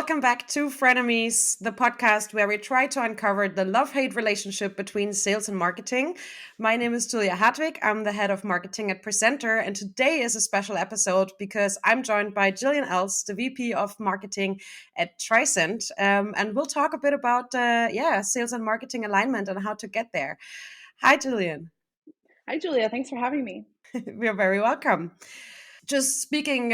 Welcome back to Frenemies, the podcast where we try to uncover the love-hate relationship between sales and marketing. My name is Julia Hartwig. I'm the head of marketing at Presenter, and today is a special episode because I'm joined by Jillian Als, the VP of marketing at Tricent, and we'll talk a bit about sales and marketing alignment and how to get there. Hi, Jillian. Hi, Julia. Thanks for having me. You're very welcome. Just speaking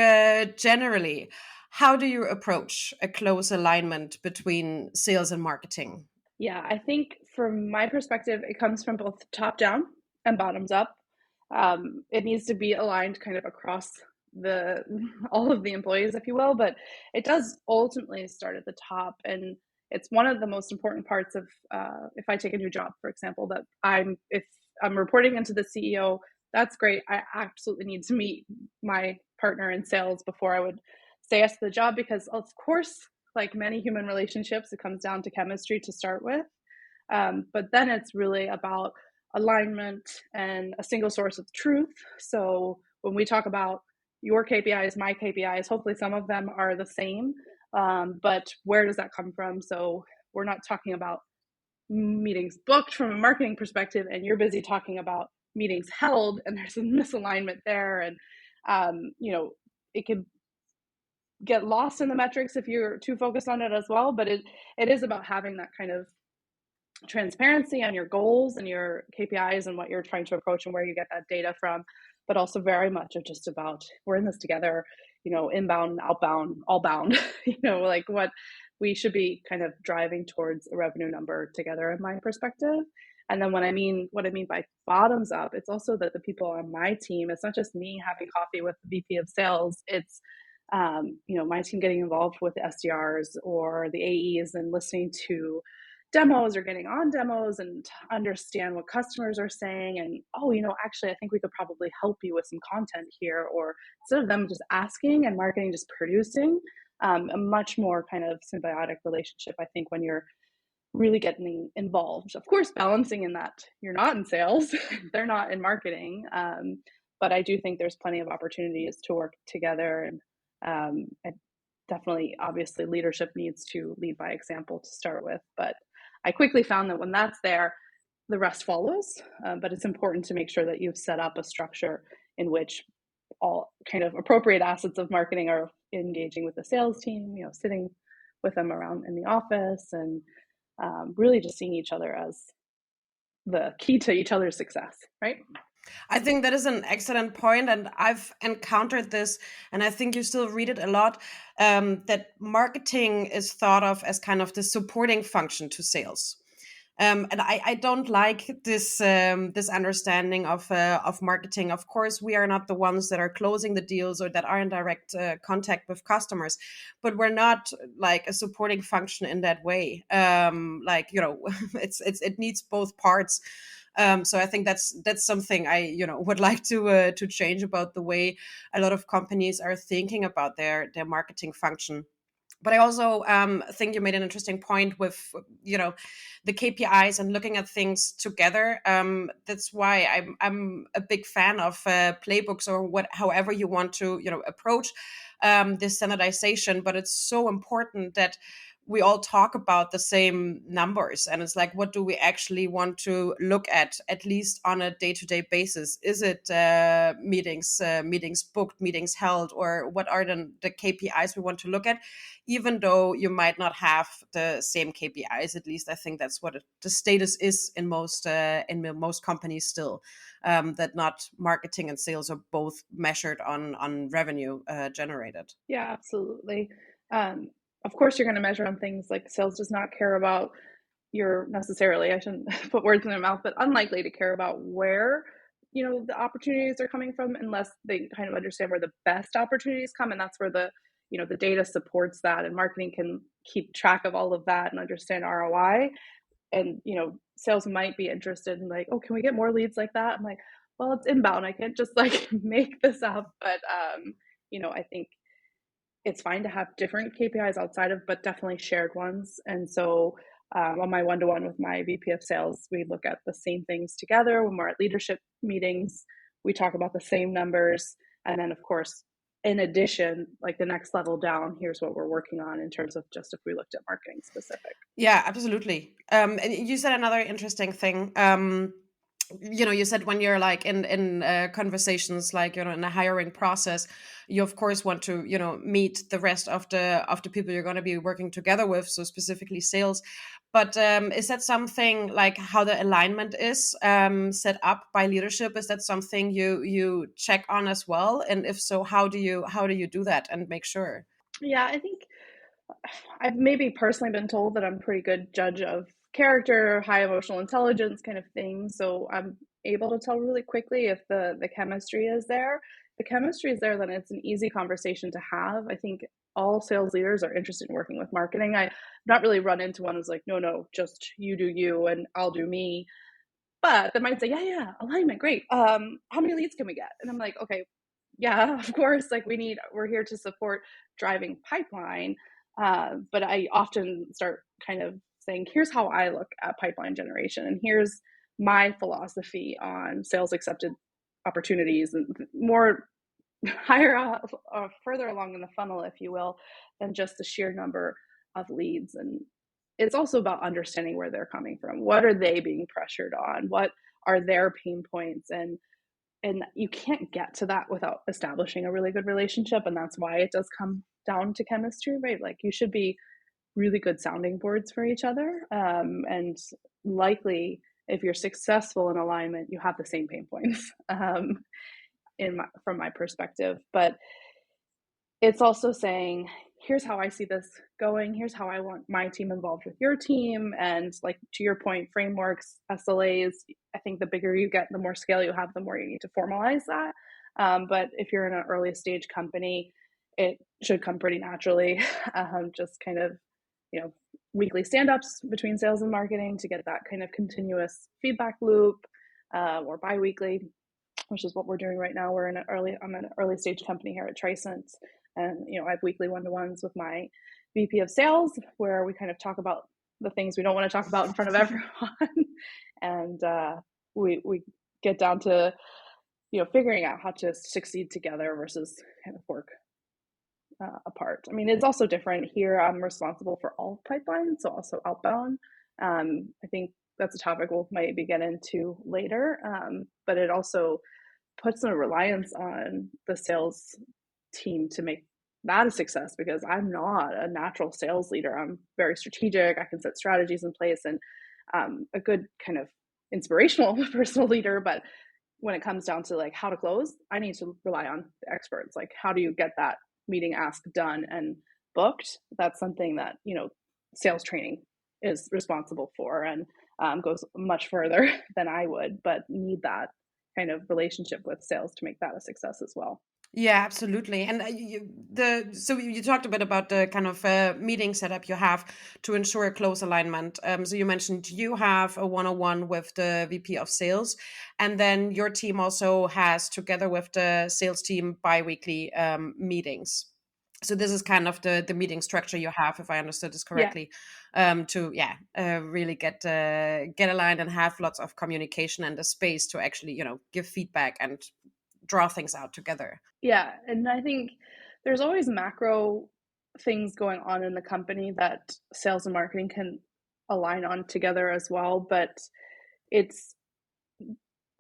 generally, how do you approach a close alignment between sales and marketing? Yeah, I think from my perspective, it comes from both top down and bottoms up. It needs to be aligned kind of across the all of the employees, if you will, but it does ultimately start at the top, and it's one of the most important parts of if I take a new job, for example, that if I'm reporting into the CEO, that's great. I absolutely need to meet my partner in sales before I would say yes to the job, because of course, like many human relationships, it comes down to chemistry to start with. But then it's really about alignment and a single source of truth. So when we talk about your KPIs, my KPIs, hopefully some of them are the same. But where does that come from? So we're not talking about meetings booked from a marketing perspective, and you're busy talking about meetings held, and there's a misalignment there. And, it can get lost in the metrics if you're too focused on it as well. But it is about having that kind of transparency on your goals and your KPIs and what you're trying to approach and where you get that data from, but also very much of just about we're in this together, inbound, outbound, all bound, like what we should be kind of driving towards a revenue number together in my perspective. And then what I mean by bottoms up, it's also that the people on my team, it's not just me having coffee with the VP of sales, it's my team getting involved with the SDRs or the AEs and listening to demos or getting on demos and understand what customers are saying. And, actually, I think we could probably help you with some content here. Or instead of them just asking and marketing just producing, a much more kind of symbiotic relationship, I think, when you're really getting involved. Of course, balancing in that you're not in sales, they're not in marketing. But I do think there's plenty of opportunities to work together. And definitely, obviously, leadership needs to lead by example to start with. But I quickly found that when that's there, the rest follows. But it's important to make sure that you've set up a structure in which all kind of appropriate assets of marketing are engaging with the sales team, sitting with them around in the office, and really just seeing each other as the key to each other's success, right? I think that is an excellent point, and I've encountered this, and I think you still read it a lot, that marketing is thought of as kind of the supporting function to sales. And I don't like this understanding of marketing. Of course, we are not the ones that are closing the deals or that are in direct contact with customers, but we're not like a supporting function in that way. It needs both parts. So I think that's something I would like to change about the way a lot of companies are thinking about their marketing function. But I also think you made an interesting point with, the KPIs and looking at things together. That's why I'm a big fan of playbooks or however you want to, approach this standardization. But it's so important that we all talk about the same numbers, and it's like, what do we actually want to look at least on a day-to-day basis? Is it meetings booked, meetings held, or what are the KPIs we want to look at? Even though you might not have the same KPIs, at least I think that's what the status is in most companies still, that not marketing and sales are both measured on revenue generated. Yeah, absolutely. Of course, you're going to measure on things like sales does not care about I shouldn't put words in their mouth, but unlikely to care about where, the opportunities are coming from unless they kind of understand where the best opportunities come. And that's where the data supports that, and marketing can keep track of all of that and understand ROI. And, sales might be interested in like, oh, can we get more leads like that? I'm like, well, it's inbound. I can't just like make this up. But, I think it's fine to have different KPIs outside of, but definitely shared ones. And so on my one-to-one with my VP of sales, we look at the same things together. When we're at leadership meetings, we talk about the same numbers. And then, of course, in addition, like the next level down, here's what we're working on in terms of just if we looked at marketing specific. Yeah, absolutely. And you said another interesting thing. You said when you're like in conversations, like in a hiring process, you of course want to meet the rest of the people you're going to be working together with, so specifically sales. But is that something like how the alignment is set up by leadership? Is that something you check on as well? And if so, how do you do that and make sure? Yeah, I think I've maybe personally been told that I'm a pretty good judge of character, high emotional intelligence kind of thing. So I'm able to tell really quickly if the chemistry is there. The chemistry is there, then it's an easy conversation to have. I think all sales leaders are interested in working with marketing. I've not really run into one who's like, no, just you do you and I'll do me. But they might say, yeah, alignment, great. How many leads can we get? And I'm like, okay, yeah, of course. Like we're here to support driving pipeline. But I often start kind of saying, here's how I look at pipeline generation, and here's my philosophy on sales accepted opportunities, and more higher up, further along in the funnel, if you will, than just the sheer number of leads. And it's also about understanding where they're coming from. What are they being pressured on? What are their pain points? And you can't get to that without establishing a really good relationship. And that's why it does come down to chemistry, right? Like you should be really good sounding boards for each other. And likely, if you're successful in alignment, you have the same pain points. From my perspective. But it's also saying, here's how I see this going. Here's how I want my team involved with your team. And like to your point, frameworks, SLAs, I think the bigger you get, the more scale you have, the more you need to formalize that. But if you're in an early stage company, it should come pretty naturally. Just kind of, weekly stand-ups between sales and marketing to get that kind of continuous feedback loop, or bi-weekly, which is what we're doing right now. I'm an early stage company here at Tricent, and I have weekly one-to-ones with my VP of sales where we kind of talk about the things we don't want to talk about in front of everyone, and we get down to figuring out how to succeed together versus kind of work apart. I mean, it's also different here. I'm responsible for all pipelines, so also outbound. I think that's a topic we'll maybe get into later, but it also puts a reliance on the sales team to make that a success, because I'm not a natural sales leader. I'm very strategic. I can set strategies in place, and a good kind of inspirational personal leader. But when it comes down to like how to close, I need to rely on the experts. Like, how do you get that meeting ask done and booked? That's something that sales training is responsible for, and goes much further than I would, but need that kind of relationship with sales to make that a success as well. Yeah, absolutely. And so you talked a bit about the kind of meeting setup you have to ensure a close alignment. So you mentioned you have a one-on-one with the VP of sales, and then your team also has, together with the sales team, bi-weekly meetings. So this is kind of the meeting structure you have, if I understood this Yeah. correctly, to really get aligned and have lots of communication and the space to actually give feedback and draw things out together. Yeah. And I think there's always macro things going on in the company that sales and marketing can align on together as well. But it's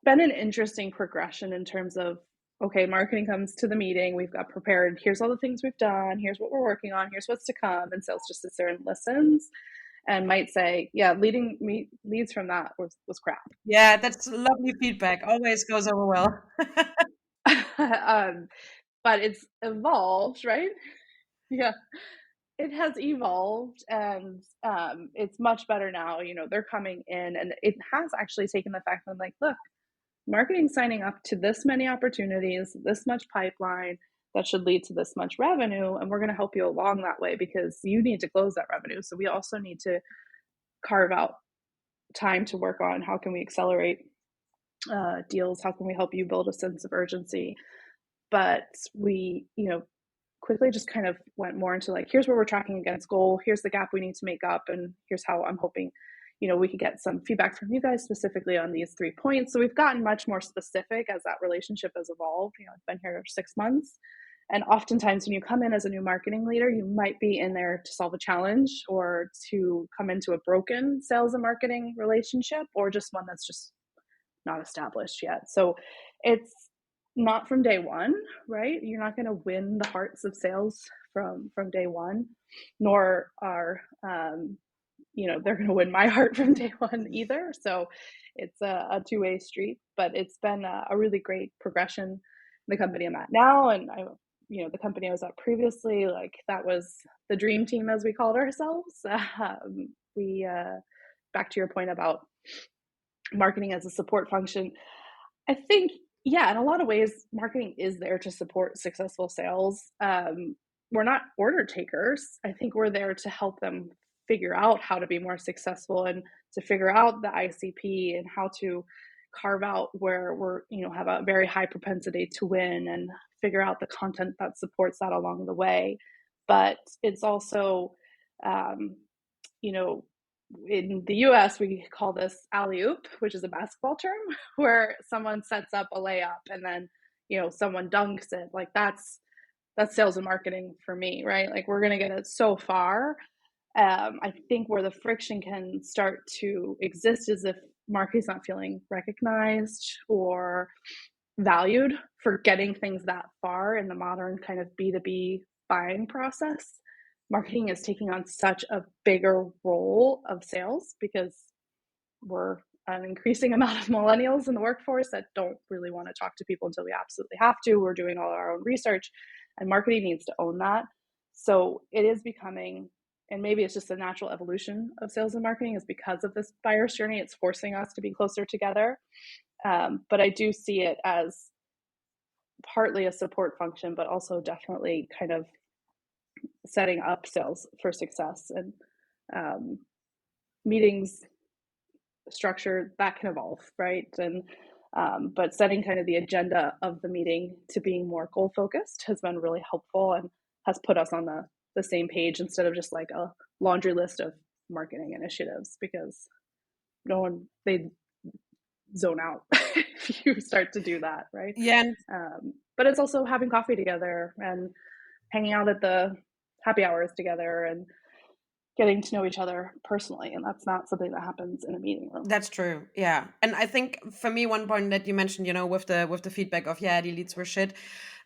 been an interesting progression in terms of, okay, marketing comes to the meeting, we've got prepared, here's all the things we've done, here's what we're working on, here's what's to come. And sales just sits there and listens and might say, yeah, leads from that was crap. Yeah, that's lovely feedback. Always goes over well. um, but it's evolved, right? Yeah, it has evolved, and it's much better now. They're coming in, and it has actually taken the fact that I'm like, look, marketing signing up to this many opportunities, this much pipeline that should lead to this much revenue, and we're going to help you along that way because you need to close that revenue. So we also need to carve out time to work on how can we accelerate deals, how can we help you build a sense of urgency. But we quickly just kind of went more into like, here's where we're tracking against goal, here's the gap we need to make up, and here's how I'm hoping we could get some feedback from you guys specifically on these 3 points. So we've gotten much more specific as that relationship has evolved. I've been here 6 months, And oftentimes when you come in as a new marketing leader, you might be in there to solve a challenge or to come into a broken sales and marketing relationship, or just one that's just not established yet. So it's not from day one, right? You're not going to win the hearts of sales from day one, nor are they're going to win my heart from day one either. So it's a two-way street, but it's been a really great progression in the company I'm at now. And the company I was at previously, like that was the dream team, as we called ourselves. We back to your point about marketing as a support function, I think, yeah, in a lot of ways, marketing is there to support successful sales. We're not order takers. I think we're there to help them figure out how to be more successful and to figure out the ICP and how to carve out where we're, have a very high propensity to win and figure out the content that supports that along the way. But it's also, you know, in the US, we call this alley-oop, which is a basketball term, where someone sets up a layup and then, someone dunks it. Like that's sales and marketing for me, right? Like we're going to get it so far. I think where the friction can start to exist is if marketing's not feeling recognized or valued for getting things that far in the modern kind of B2B buying process. Marketing is taking on such a bigger role of sales because we're an increasing amount of millennials in the workforce that don't really want to talk to people until we absolutely have to. We're doing all our own research, and marketing needs to own that. So it is becoming, and maybe it's just a natural evolution of sales and marketing, is because of this buyer's journey. It's forcing us to be closer together. But I do see it as partly a support function, but also definitely kind of setting up sales for success. And meetings structure that can evolve, right? And but setting kind of the agenda of the meeting to being more goal focused has been really helpful and has put us on the same page instead of just like a laundry list of marketing initiatives, because they zone out if you start to do that, right? Yeah. But it's also having coffee together and hanging out at the happy hours together and getting to know each other personally. And that's not something that happens in a meeting room. That's true. Yeah. And I think for me, one point that you mentioned, with the feedback of, yeah, the leads were shit.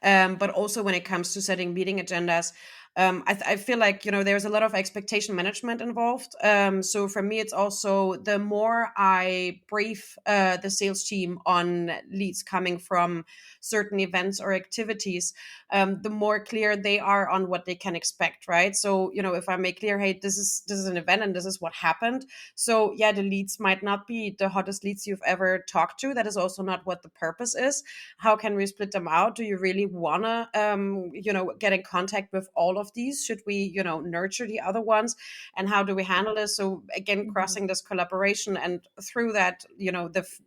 But also when it comes to setting meeting agendas, I feel like, there's a lot of expectation management involved. So for me, it's also the more I brief the sales team on leads coming from certain events or activities, the more clear they are on what they can expect, right? So, if I make clear, hey, this is an event and this is what happened. So yeah, the leads might not be the hottest leads you've ever talked to. That is also not what the purpose is. How can we split them out? Do you really want to, get in contact with all of these? Should we, nurture the other ones? And how do we handle this? So again, crossing this collaboration, and through that, this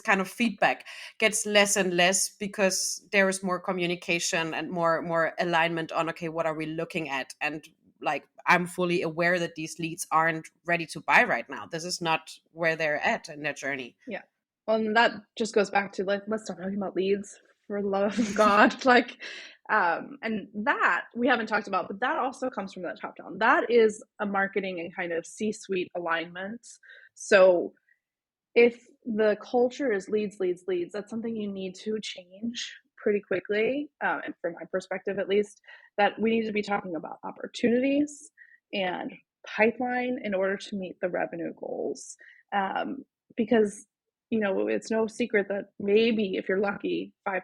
kind of feedback gets less and less because there is more communication and more alignment on, okay, what are we looking at? And like, I'm fully aware that these leads aren't ready to buy right now. This is not where they're at in their journey. Yeah. Well, and that just goes back to, like, let's stop talking about leads, for the love of God. Like, and that we haven't talked about, but that also comes from that top down. That is a marketing and kind of C-suite alignment. So if the culture is leads, that's something you need to change pretty quickly. And from my perspective, at least, that we need to be talking about opportunities and pipeline in order to meet the revenue goals. Because, it's no secret that maybe if you're lucky, 5%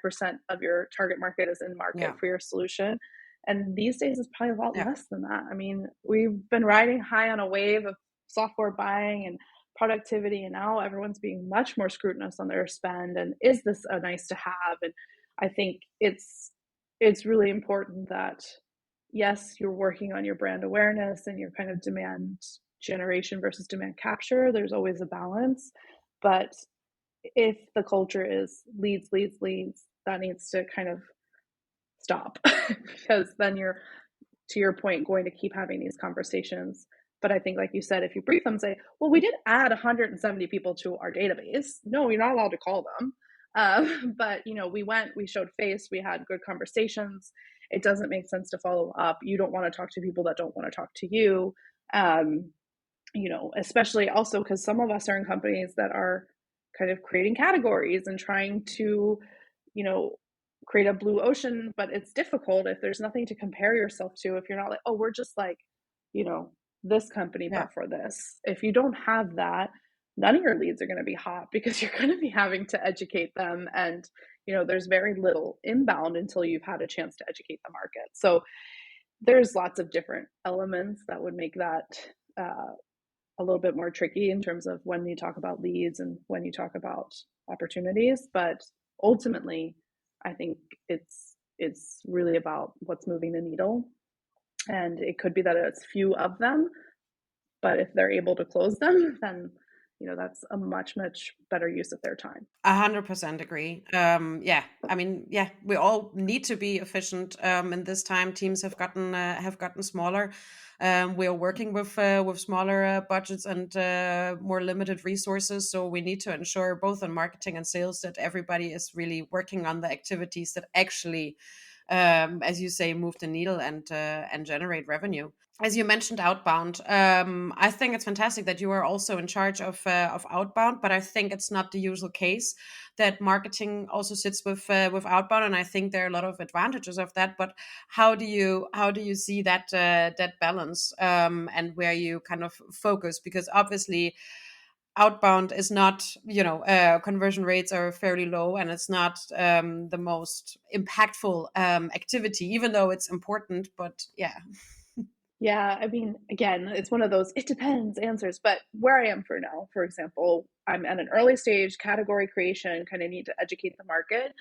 of your target market is in market for your solution. And these days it's probably a lot less than that. I mean, we've been riding high on a wave of software buying and productivity, and now everyone's being much more scrutinous on their spend. And is this a nice to have? And I think it's really important that, yes, you're working on your brand awareness and your kind of demand generation versus demand capture. There's always a balance. But if the culture is leads, that needs to kind of stop because then you're, to your point, going to keep having these conversations. But I think, like you said, if you brief them, say, well, we did add 170 people to our database. No, you're not allowed to call them. But, we showed face, we had good conversations. It doesn't make sense to follow up. You don't want to talk to people that don't want to talk to you. Um, Especially also because some of us are in companies that are kind of creating categories and trying to, you know, create a blue ocean, but it's difficult if there's nothing to compare yourself to. If you're not like, oh, we're just like, you know, this company, Yeah. but for this. If you don't have that, none of your leads are going to be hot because you're going to be having to educate them. And, there's very little inbound until you've had a chance to educate the market. So there's lots of different elements that would make that a little bit more tricky in terms of when you talk about leads and when you talk about opportunities. But ultimately, I think it's really about what's moving the needle. And it could be that it's few of them, but if they're able to close them, then that's a much, much better use of their time. 100% agree. Yeah, I mean, yeah, we all need to be efficient. In this time, teams have gotten smaller. We are working with smaller budgets and more limited resources, so we need to ensure both on marketing and sales that everybody is really working on the activities that actually, as you say, move the needle and generate revenue. As you mentioned, outbound. I think it's fantastic that you are also in charge of outbound, but I think it's not the usual case that marketing also sits with outbound, and I think there are a lot of advantages of that. But how do you see that balance, and where you kind of focus? Because obviously outbound is not, conversion rates are fairly low, and it's not the most impactful activity, even though it's important. But yeah. Yeah, I mean, again, it's one of those it depends answers. But where I am for now, for example, I'm at an early stage category creation, kind of need to educate the market.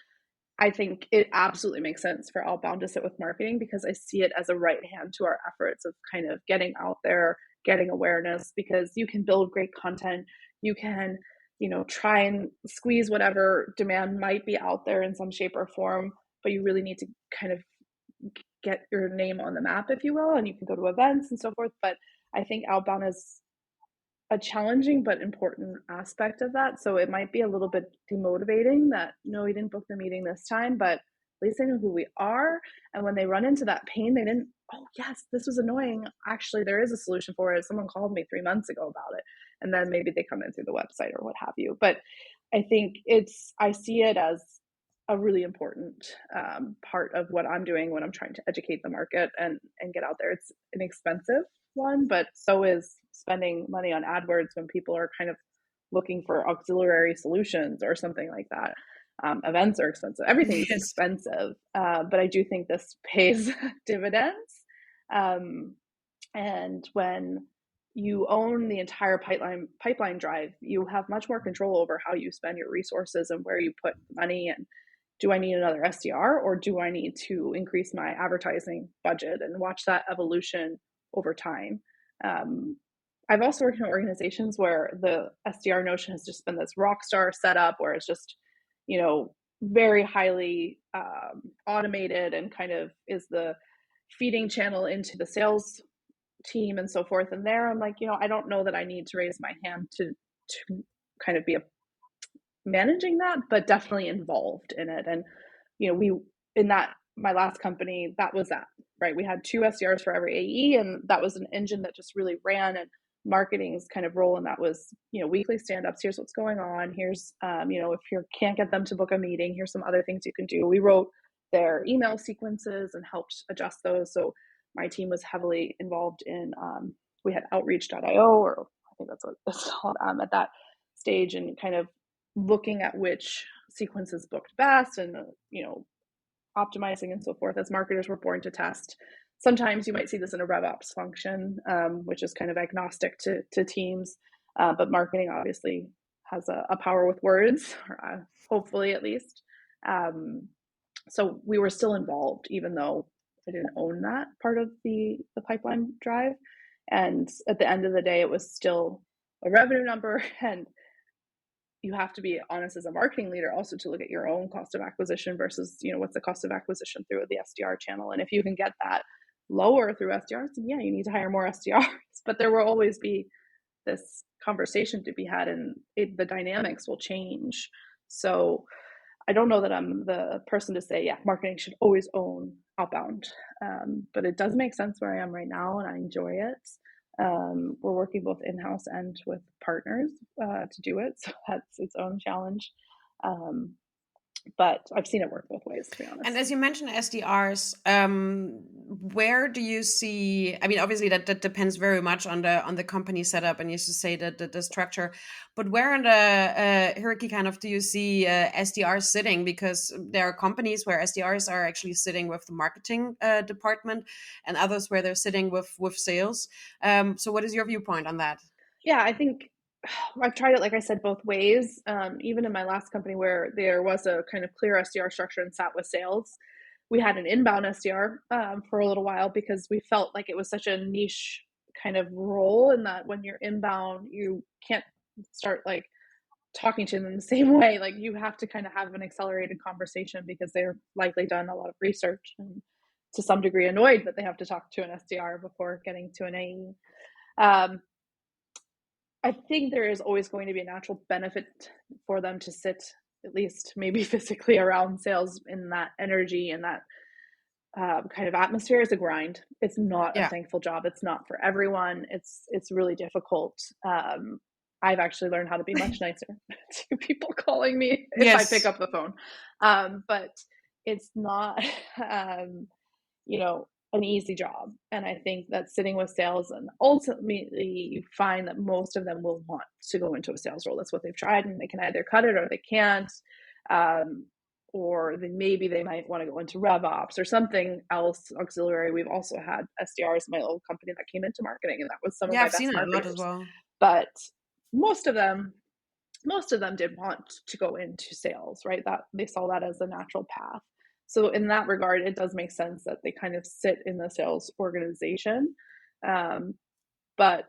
I think it absolutely makes sense for outbound to sit with marketing because I see it as a right hand to our efforts of kind of getting out there, getting awareness, because you can build great content. You can, try and squeeze whatever demand might be out there in some shape or form, but you really need to kind of get your name on the map, if you will, and you can go to events and so forth. But I think outbound is a challenging but important aspect of that. So it might be a little bit demotivating that no, we didn't book the meeting this time, but at least they know who we are. And when they run into that pain, they didn't, oh yes, this was annoying. Actually, there is a solution for it. Someone called me 3 months ago about it. And then maybe they come in through the website or what have you. But I think I see it as a really important part of what I'm doing when I'm trying to educate the market and get out there. It's an expensive one, but so is spending money on AdWords when people are kind of looking for auxiliary solutions or something like that. Events are expensive. Everything's Yes. expensive, but I do think this pays dividends. Um, and when you own the entire pipeline drive, you have much more control over how you spend your resources and where you put money. And do I need another SDR or do I need to increase my advertising budget and watch that evolution over time? I've also worked in organizations where the SDR notion has just been this rock star setup where it's just, very highly automated and kind of is the feeding channel into the sales team and so forth. And there I'm like, I don't know that I need to raise my hand to kind of be managing that, but definitely involved in it. And, we, in that, my last company, that was that, right? We had 2 SDRs for every AE, and that was an engine that just really ran. And marketing's kind of role in that was, weekly stand-ups. Here's what's going on. Here's, if you can't get them to book a meeting, here's some other things you can do. We wrote their email sequences and helped adjust those. So my team was heavily involved in, we had outreach.io, or I think that's what it's called at that stage, and kind of looking at which sequences booked best and, optimizing and so forth. As marketers, we're born to test. Sometimes you might see this in a RevOps function, which is kind of agnostic to teams, but marketing obviously has a power with words, hopefully at least. So we were still involved, even though I didn't own that part of the pipeline drive. And at the end of the day, it was still a revenue number. And you have to be honest as a marketing leader also to look at your own cost of acquisition versus, what's the cost of acquisition through the SDR channel. And if you can get that lower through SDRs, then yeah, you need to hire more SDRs. But there will always be this conversation to be had, and the dynamics will change. So I don't know that I'm the person to say, yeah, marketing should always own outbound. But it does make sense where I am right now, and I enjoy it. We're working both in-house and with partners to do it, so that's its own challenge. Um, but I've seen it work both ways, to be And honest. as you mentioned SDRs, where do you see? I mean, obviously that depends very much on the company setup, and you used to say that the structure. But where in the hierarchy kind of do you see SDRs sitting? Because there are companies where SDRs are actually sitting with the marketing department, and others where they're sitting with sales. So, what is your viewpoint on that? Yeah, I think I've tried it, like I said, both ways. Even in my last company where there was a kind of clear SDR structure and sat with sales, we had an inbound SDR for a little while because we felt like it was such a niche kind of role, and that when you're inbound, you can't start like talking to them in the same way. Like you have to kind of have an accelerated conversation because they're likely done a lot of research and to some degree annoyed that they have to talk to an SDR before getting to an AE. Um, I think there is always going to be a natural benefit for them to sit at least maybe physically around sales in that energy and that kind of atmosphere. Is a grind. It's not a Yeah. thankful job. It's not for everyone. It's really difficult. I've actually learned how to be much nicer to people calling me if I pick Yes. up the phone. But it's not, you know, an easy job. And I think that sitting with sales, and ultimately you find that most of them will want to go into a sales role. That's what they've tried, and they can either cut it or they can't. Um, or then maybe they might want to go into rev ops or something else auxiliary. We've also had SDRs in my old company that came into marketing, and that was some of Yeah, my I've seen best it a lot as marketers. well. But most of them most of them did want to go into sales, right? That they saw that as a natural path. So in that regard, it does make sense that they kind of sit in the sales organization. Um, but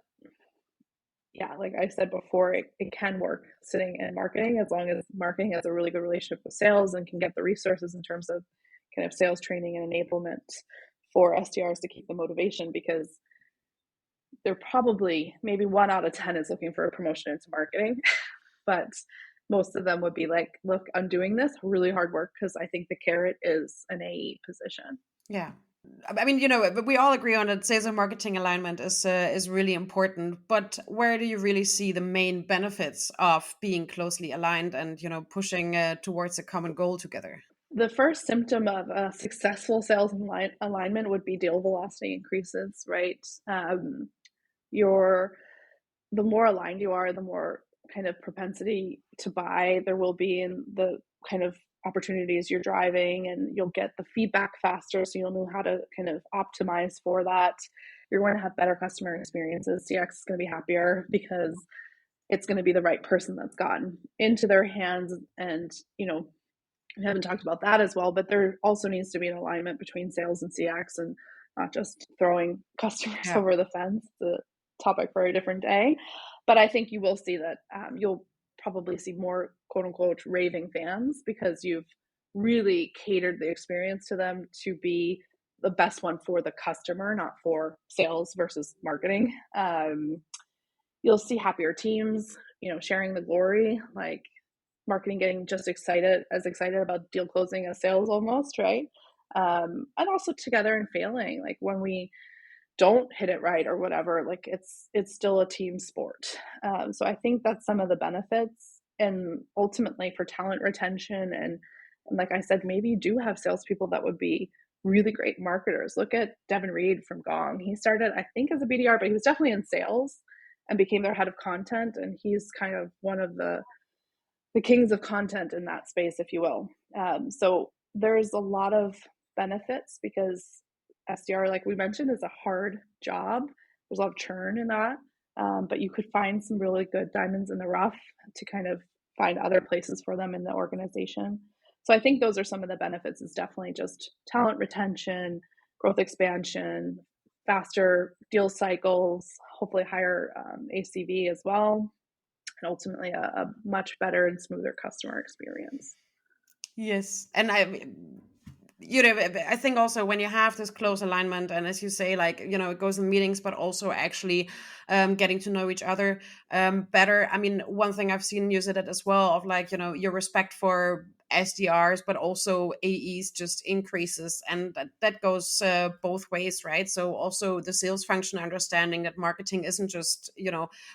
yeah, like I said before, it can work sitting in marketing as long as marketing has a really good relationship with sales and can get the resources in terms of kind of sales training and enablement for SDRs to keep the motivation, because they're probably maybe 1 out of 10 is looking for a promotion into marketing. But most of them would be like, look, I'm doing this really hard work because I think the carrot is an AE position. Yeah. I mean, but we all agree on that sales and marketing alignment is really important. But where do you really see the main benefits of being closely aligned and pushing towards a common goal together? The first symptom of a successful sales alignment would be deal velocity increases, right? You're The more aligned you are, the more kind of propensity to buy there will be in the kind of opportunities you're driving, and you'll get the feedback faster, so you'll know how to kind of optimize for that. You're going to have better customer experiences. CX is going to be happier because it's going to be the right person that's gotten into their hands. And we haven't talked about that as well, but there also needs to be an alignment between sales and CX, and not just throwing customers Yeah. over the fence. The topic for a different day. But I think you will see that you'll probably see more quote unquote raving fans because you've really catered the experience to them to be the best one for the customer, not for sales versus marketing. You'll see happier teams, sharing the glory, like marketing getting just excited about deal closing as sales almost, right? And also together and failing, like when we don't hit it right or whatever, like it's still a team sport. So I think that's some of the benefits, and ultimately for talent retention, and like I said, maybe you do have salespeople that would be really great marketers. Look at Devin Reed from Gong. He started, I think, as a BDR, but he was definitely in sales and became their head of content, and he's kind of one of the kings of content in that space, if you will. So there's a lot of benefits because SDR, like we mentioned, is a hard job. There's a lot of churn in that, but you could find some really good diamonds in the rough to kind of find other places for them in the organization. So I think those are some of the benefits. Is definitely just talent retention, growth expansion, faster deal cycles, hopefully higher ACV as well, and ultimately a much better and smoother customer experience. Yes. And I think also when you have this close alignment, and as you say, like, it goes in meetings, but also actually getting to know each other better. I mean, one thing I've seen you said it as well, of like, your respect for SDRs, but also AEs just increases. And that goes both ways, right? So also the sales function understanding that marketing isn't just,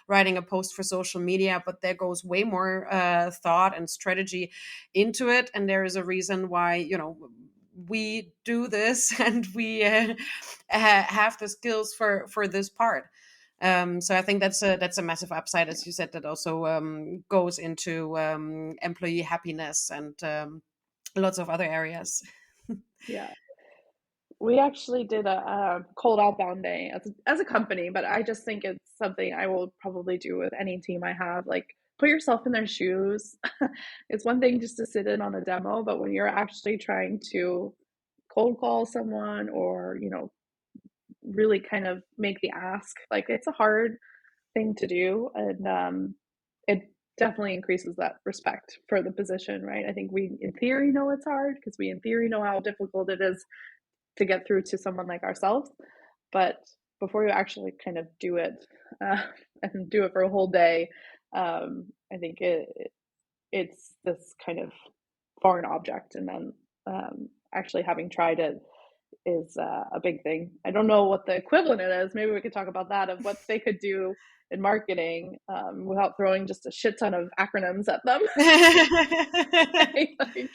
writing a post for social media, but there goes way more thought and strategy into it. And there is a reason why, we do this and we have the skills for this part. So I think that's a massive upside, as you said, that also goes into employee happiness and lots of other areas. Yeah. We actually did a cold outbound day as a company, but I just think it's something I will probably do with any team I have. Like, put yourself in their shoes. It's one thing just to sit in on a demo, but when you're actually trying to cold call someone or, really kind of make the ask, like, it's a hard thing to do. And it definitely increases that respect for the position, right? I think we, in theory, know it's hard because we, in theory, know how difficult it is to get through to someone like ourselves. But before you actually kind of do it and do it for a whole day, I think it's this kind of foreign object. And then actually having tried it is a big thing. I don't know what the equivalent it is. Maybe we could talk about that, of what they could do in marketing without throwing just a shit ton of acronyms at them. Like,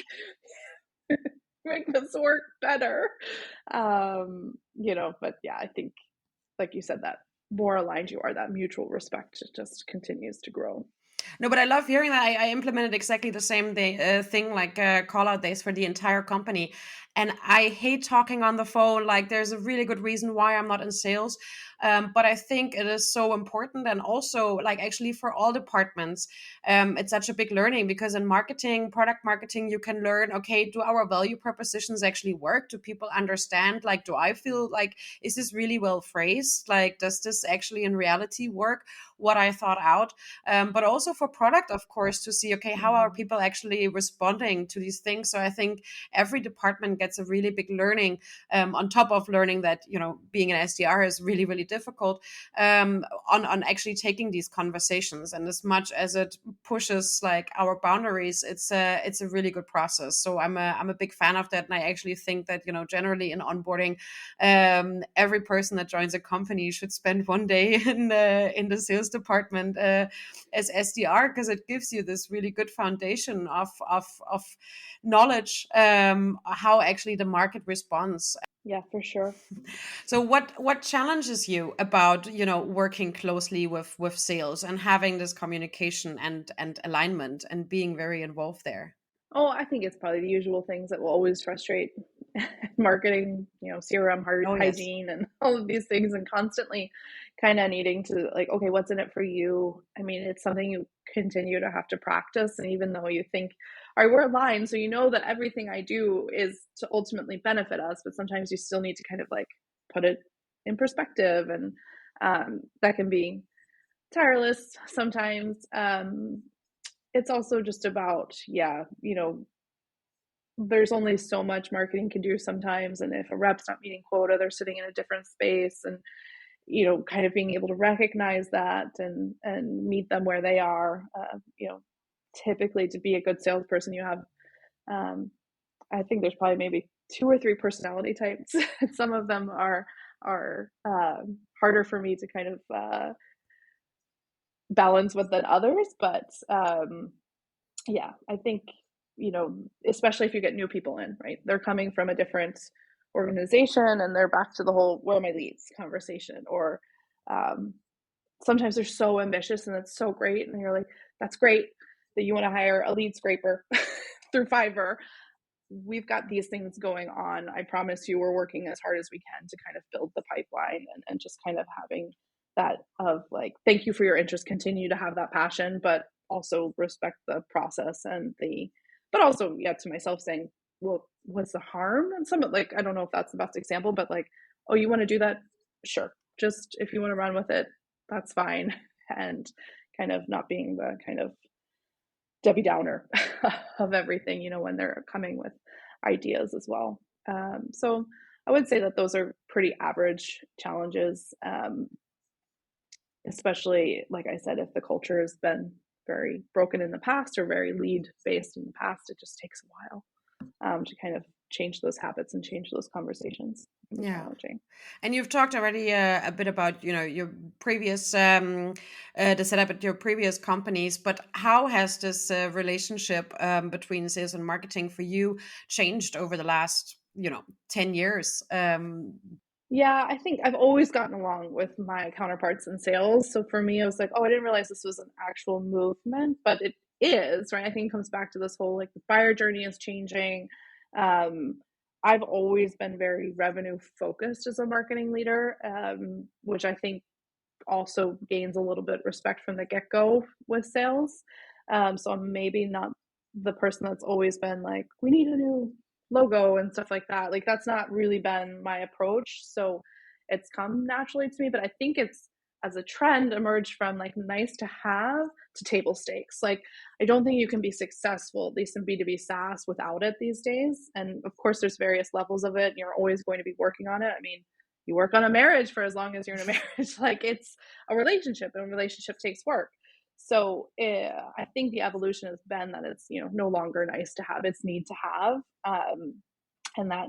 make this work better. But yeah, I think, like you said, that more aligned you are, that mutual respect just continues to grow. No, but I love hearing that. I implemented exactly the same thing, like call out days for the entire company. And I hate talking on the phone. Like, there's a really good reason why I'm not in sales. But I think it is so important. And also, like, actually, for all departments, it's such a big learning, because in marketing, product marketing, you can learn, okay, do our value propositions actually work? Do people understand? Like, do I feel like, is this really well phrased? Like, does this actually in reality work what I thought out? But also for product, of course, to see, okay, how are people actually responding to these things? So I think every department gets a really big learning, on top of learning that, being an SDR is really, really difficult, on actually taking these conversations. And as much as it pushes like our boundaries, it's a really good process. So I'm a big fan of that. And I actually think that, generally in onboarding, every person that joins a company should spend one day in the sales department as SDR, because it gives you this really good foundation of knowledge, how actually the market responds. Yeah, for sure. So what challenges you about, working closely with sales and having this communication and alignment and being very involved there? Oh, I think it's probably the usual things that will always frustrate marketing, CRM Oh yes. hygiene and all of these things, and constantly kind of needing to, like, okay, what's in it for you? I mean, it's something you continue to have to practice. And even though you think, all right, we're aligned, so you know that everything I do is to ultimately benefit us, but sometimes you still need to kind of like put it in perspective. And that can be tireless sometimes. It's also just about, yeah, there's only so much marketing can do sometimes. And if a rep's not meeting quota, they're sitting in a different space. And, kind of being able to recognize that and meet them where they are. Typically, to be a good salesperson, you have, I think there's probably maybe 2 or 3 personality types. Some of them are harder for me to kind of balance with than others. But yeah, I think, especially if you get new people in, right? They're coming from a different organization and they're back to the whole, where are my leads conversation. Or sometimes they're so ambitious and it's so great. And you're like, that's great that you want to hire a lead scraper through Fiverr. We've got these things going on. I promise you, we're working as hard as we can to kind of build the pipeline, and just kind of having that of like, thank you for your interest, continue to have that passion, but also respect the process but also, yeah, to myself saying, well, what's the harm? And some, like, I don't know if that's the best example, but like, oh, you want to do that? Sure. Just, if you want to run with it, that's fine. And kind of not being the kind of Debbie Downer of everything, when they're coming with ideas as well. So I would say that those are pretty average challenges, especially, like I said, if the culture has been very broken in the past or very lead based in the past, it just takes a while to kind of change those habits and change those conversations. It can be Yeah. challenging. And you've talked already a bit about, your previous the setup at your previous companies, but how has this relationship between sales and marketing for you changed over the last, 10 years? Yeah, I think I've always gotten along with my counterparts in sales. So for me, I was like, oh, I didn't realize this was an actual movement, but it is, right? I think it comes back to this whole like the buyer journey is changing. Um, I've always been very revenue focused as a marketing leader, which I think also gains a little bit respect from the get go with sales. So I'm maybe not the person that's always been like, we need a new logo and stuff like that. Like that's not really been my approach. So it's come naturally to me, but I think it's as a trend emerged from like nice to have to table stakes. Like I don't think you can be successful, at least in B2B SaaS, without it these days. And of course, there's various levels of it. And you're always going to be working on it. I mean, you work on a marriage for as long as you're in a marriage. Like it's a relationship, and a relationship takes work. So I think the evolution has been that it's no longer nice to have; it's need to have, and that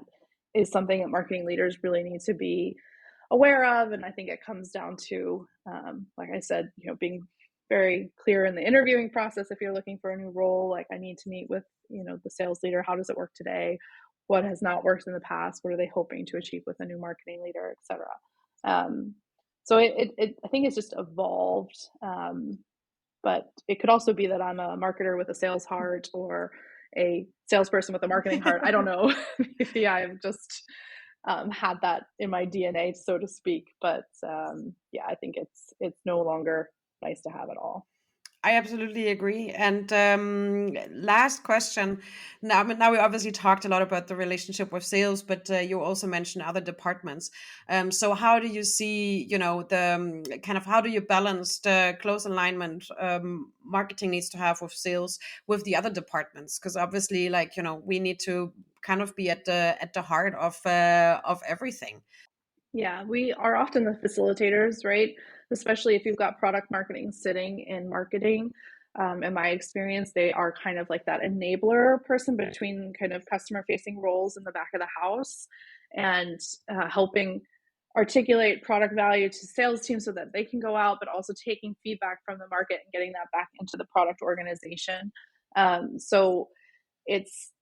is something that marketing leaders really need to be aware of. And I think it comes down to, like I said, being very clear in the interviewing process. If you're looking for a new role, like I need to meet with the sales leader. How does it work today? What has not worked in the past? What are they hoping to achieve with a new marketing leader, et cetera? So I think it's just evolved. But it could also be that I'm a marketer with a sales heart or a salesperson with a marketing heart. I don't know. Maybe I've just had that in my DNA, so to speak. But yeah, I think it's no longer nice to have at all. I absolutely agree. And last question. Now we obviously talked a lot about the relationship with sales, but you also mentioned other departments. So how do you see, the kind of how do you balance the close alignment marketing needs to have with sales with the other departments? Because obviously, like we need to kind of be at the heart of everything. Yeah, we are often the facilitators, right? Especially if you've got product marketing sitting in marketing. In my experience, they are kind of like that enabler person between kind of customer facing roles in the back of the house and helping articulate product value to sales teams so that they can go out, but also taking feedback from the market and getting that back into the product organization. So it's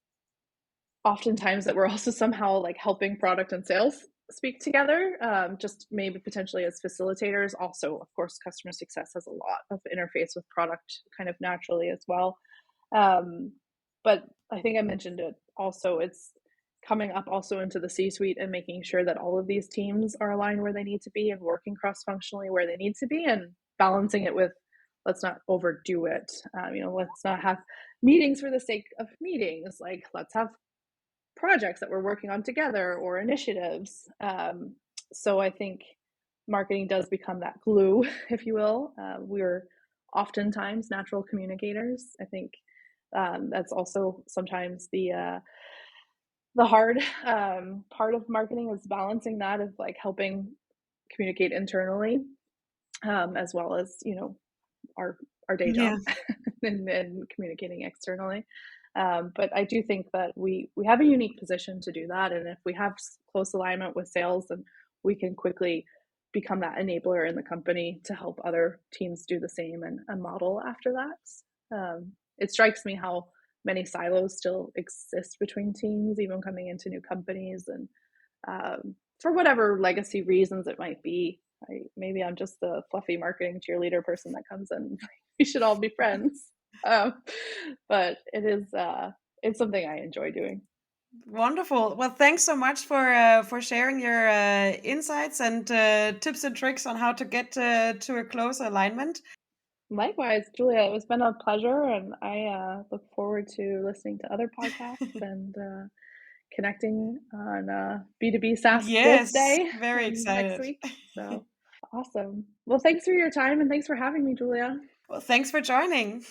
oftentimes that we're also somehow like helping product and sales speak together, just maybe potentially as facilitators. Also, of course, customer success has a lot of interface with product kind of naturally as well. But I think I mentioned it also, it's coming up also into the C-suite and making sure that all of these teams are aligned where they need to be and working cross-functionally where they need to be, and balancing it with let's not overdo it. Let's not have meetings for the sake of meetings. Like let's have projects that we're working on together or initiatives. So I think marketing does become that glue, if you will. We're oftentimes natural communicators. I think that's also sometimes the hard part of marketing is balancing that of like helping communicate internally, as well as our day job Yeah. and communicating externally. But I do think that we have a unique position to do that, and if we have close alignment with sales, then we can quickly become that enabler in the company to help other teams do the same and model after that. It strikes me how many silos still exist between teams, even coming into new companies, and for whatever legacy reasons it might be. Maybe I'm just the fluffy marketing cheerleader person that comes in. We should all be friends. But it's something I enjoy doing. Wonderful. Well, thanks so much for sharing your insights and tips and tricks on how to get to a close alignment. Likewise, Julia, it's been a pleasure, and I look forward to listening to other podcasts and connecting on B2B SaaS Growth Yes, Day very next excited. week. So awesome. Well, thanks for your time and thanks for having me, Julia. Well, thanks for joining.